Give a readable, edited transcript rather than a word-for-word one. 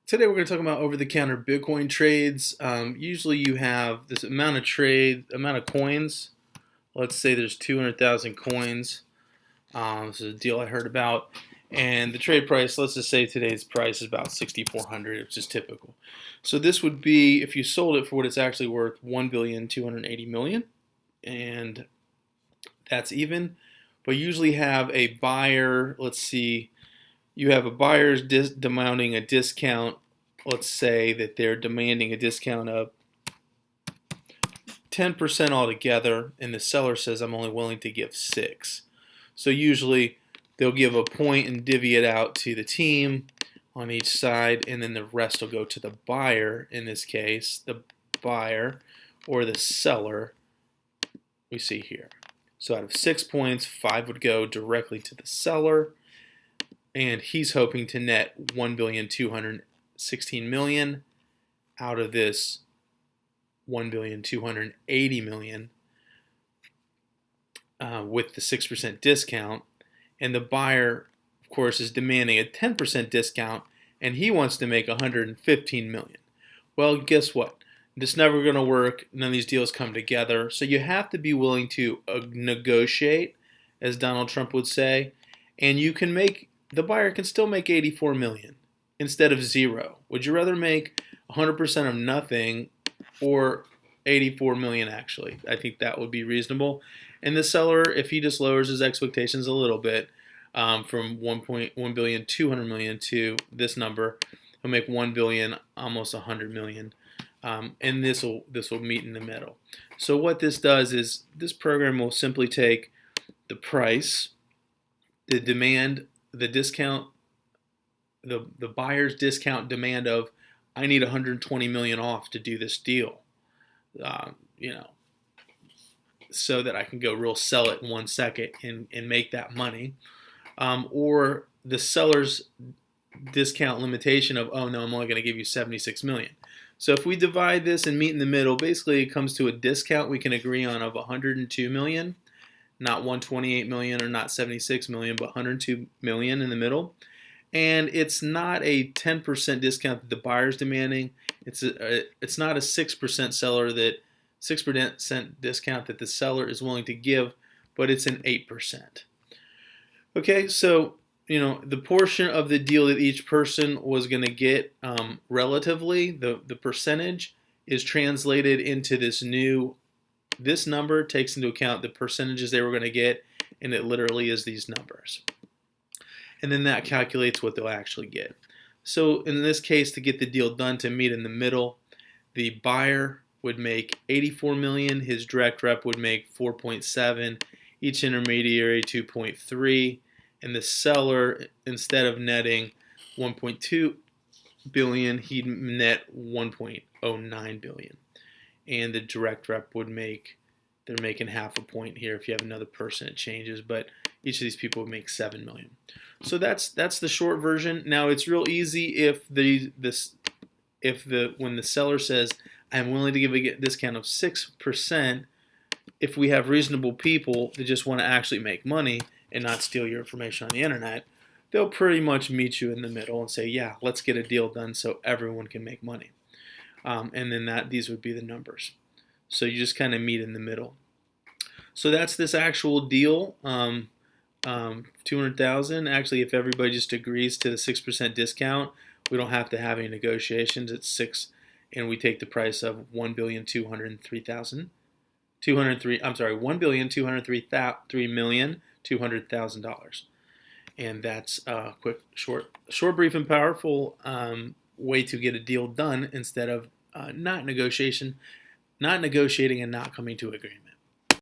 Today we're going to talk about over-the-counter Bitcoin trades. Usually you have this amount of coins. Let's say there's 200,000 coins. This is a deal I heard about. And the trade price, let's just say today's price is about 6,400, which is typical. So this would be, if you sold it for what it's actually worth, 1,280,000,000. And that's even. But you usually have a buyer, let's see, you have a buyer's demanding a discount. Let's say that they're demanding a discount of 10% altogether, and the seller says, I'm only willing to give 6. So usually they'll give a point and divvy it out to the team on each side, and then the rest will go to the buyer. In this case, the buyer or the seller, we see here. So out of 6 points, 5 would go directly to the seller, and he's hoping to net 1,216,000,000 out of this 1,280,000,000 with the 6% discount. And the buyer, of course, is demanding a 10% discount, and he wants to make 115 million. Well, guess what? This is never going to work. None of these deals come together. So you have to be willing to negotiate, as Donald Trump would say, and you can make, the buyer can still make 84 million instead of 0. Would you rather make 100% of nothing or 84 million actually? I think that would be reasonable. And the seller, if he just lowers his expectations a little bit, from 1,200,000,000 to this number, he'll make 1 billion, almost 100 million. And this will meet in the middle. So what this does is this program will simply take the price, the demand, the discount, the buyer's discount demand of, I need 120 million off to do this deal, so that I can go real sell it in 1 second and make that money, or the seller's discount limitation of, oh no, I'm only going to give you 76 million. So if we divide this and meet in the middle, basically it comes to a discount we can agree on of 102 million, not 128 million or not 76 million, but 102 million in the middle. And it's not a 10% discount that the buyer's demanding. It's not a 6% seller that 6% discount that the seller is willing to give, but it's an 8%. Okay, so the portion of the deal that each person was going to get, relatively, the percentage is translated into this number takes into account the percentages they were going to get, and it literally is these numbers. And then that calculates what they'll actually get. So in this case, to get the deal done, to meet in the middle, the buyer would make 84 million, his direct rep would make 4.7, each intermediary 2.3, and the seller, instead of netting 1.2 billion, he'd net 1.09 billion. And the direct rep would make, they're making half a point here. If you have another person, it changes, but each of these people would make 7 million. So that's the short version. Now it's real easy when the seller says, I'm willing to give a discount of 6%, if we have reasonable people that just want to actually make money and not steal your information on the internet, they'll pretty much meet you in the middle and say, yeah, let's get a deal done so everyone can make money. And then these would be the numbers. So you just kind of meet in the middle. So that's this actual deal, 200,000. Actually, if everybody just agrees to the 6% discount, we don't have to have any negotiations. It's 6, and we take the price of 1,203,000. $1,203,200,000. And that's a quick, short, brief, and powerful way to get a deal done instead of not negotiating and not coming to agreement.